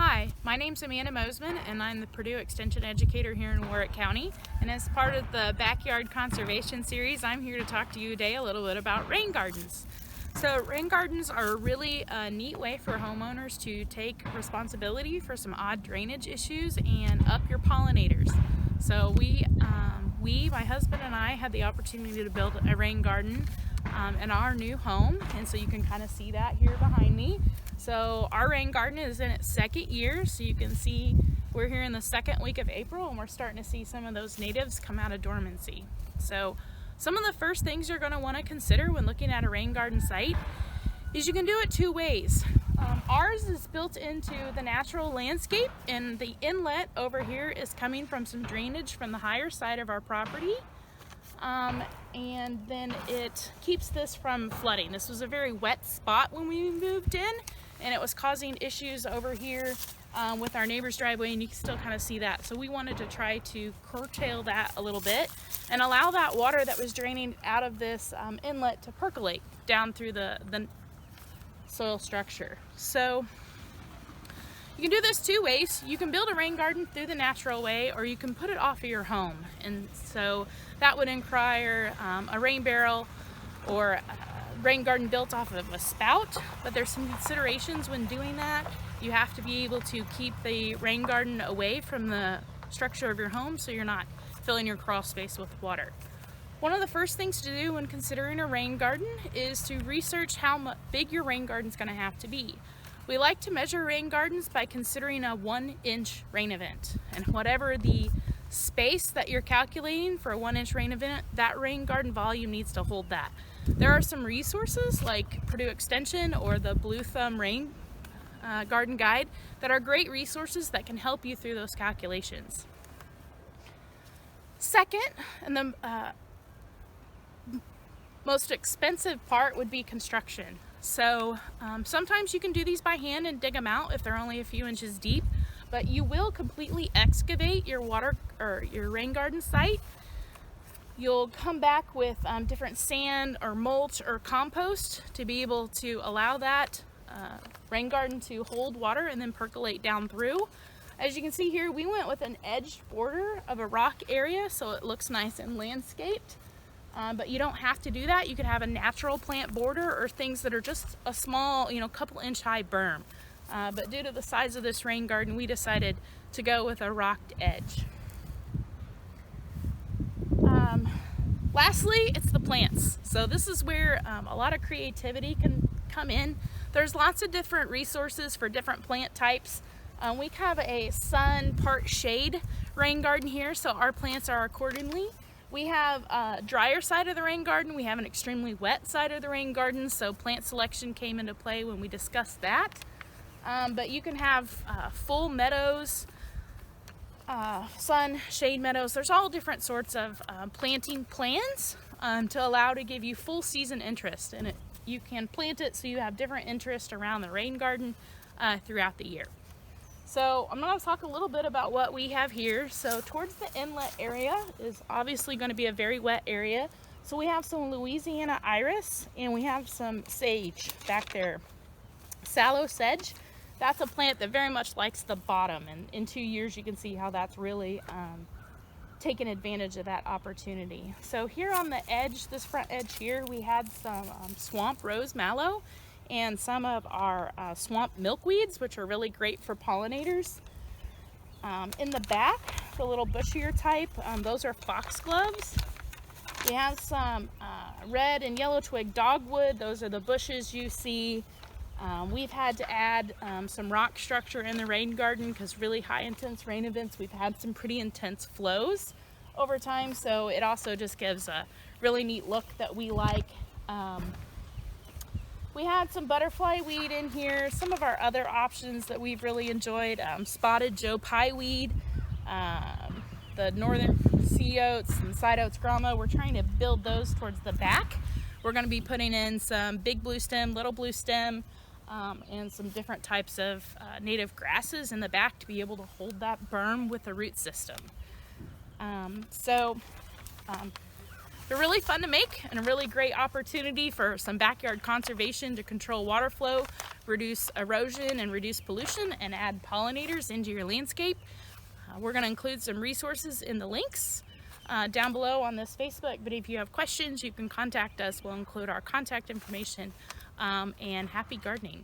Hi, my name's Amanda Mosiman and I'm the Purdue Extension Educator here in Warrick County. And as part of the Backyard Conservation Series, I'm here to talk to you today a little bit about rain gardens. So rain gardens are a really neat way for homeowners to take responsibility for some odd drainage issues and up your pollinators. So my husband and I, had the opportunity to build a rain garden in our new home, and so you can kind of see that here behind me. So our rain garden is in its second year, so you can see we're here in the second week of April and we're starting to see some of those natives come out of dormancy. So some of the first things you're going to want to consider when looking at a rain garden site is you can do it two ways. Ours is built into the natural landscape, and the inlet over here is coming from some drainage from the higher side of our property. And then it keeps this from flooding. This was a very wet spot when we moved in, and it was causing issues over here with our neighbor's driveway, and you can still kind of see that. So we wanted to try to curtail that a little bit and allow that water that was draining out of this inlet to percolate down through the soil structure. So you can do this two ways. You can build a rain garden through the natural way, or you can put it off of your home. And so that would require a rain barrel or a rain garden built off of a spout. But there's some considerations when doing that. You have to be able to keep the rain garden away from the structure of your home so you're not filling your crawl space with water. One of the first things to do when considering a rain garden is to research how big your rain garden is going to have to be. We like to measure rain gardens by considering a 1-inch rain event, and whatever the space that you're calculating for a 1-inch rain event, that rain garden volume needs to hold that. There are some resources like Purdue Extension or the Blue Thumb Rain Garden Guide that are great resources that can help you through those calculations. Second, and the most expensive part would be construction. So sometimes you can do these by hand and dig them out if they're only a few inches deep, but you will completely excavate your water or your rain garden site. You'll come back with different sand or mulch or compost to be able to allow that rain garden to hold water and then percolate down through. As you can see here, we went with an edged border of a rock area so it looks nice and landscaped. But you don't have to do that. You could have a natural plant border or things that are just a small, couple inch high berm. But due to the size of this rain garden, we decided to go with a rocked edge. Lastly, it's the plants. So this is where a lot of creativity can come in. There's lots of different resources for different plant types. We have a sun part shade rain garden here, so our plants are accordingly. We have a drier side of the rain garden. We have an extremely wet side of the rain garden, so plant selection came into play when we discussed that. But you can have full meadows, sun, shade meadows. There's all different sorts of planting plans to allow to give you full season interest. And you can plant it so you have different interest around the rain garden throughout the year. So I'm going to talk a little bit about what we have here. So towards the inlet area is obviously going to be a very wet area. So we have some Louisiana iris and we have some sage back there. Sallow sedge, that's a plant that very much likes the bottom, and in 2 years you can see how that's really taken advantage of that opportunity. So here on the edge, this front edge here, we had some swamp rose mallow and some of our swamp milkweeds, which are really great for pollinators. In the back, the little bushier type, those are foxgloves. We have some red and yellow twig dogwood. Those are the bushes you see. We've had to add some rock structure in the rain garden because really high intense rain events, we've had some pretty intense flows over time, so it also just gives a really neat look that we like. We had some butterfly weed in here, some of our other options that we've really enjoyed, spotted Joe Pye weed, the northern sea oats and side oats grama. We're trying to build those towards the back. We're going to be putting in some big blue stem, little blue stem, and some different types of native grasses in the back to be able to hold that berm with the root system. They're really fun to make and a really great opportunity for some backyard conservation to control water flow, reduce erosion and reduce pollution, and add pollinators into your landscape. We're going to include some resources in the links down below on this Facebook, but if you have questions, you can contact us. We'll include our contact information, and happy gardening.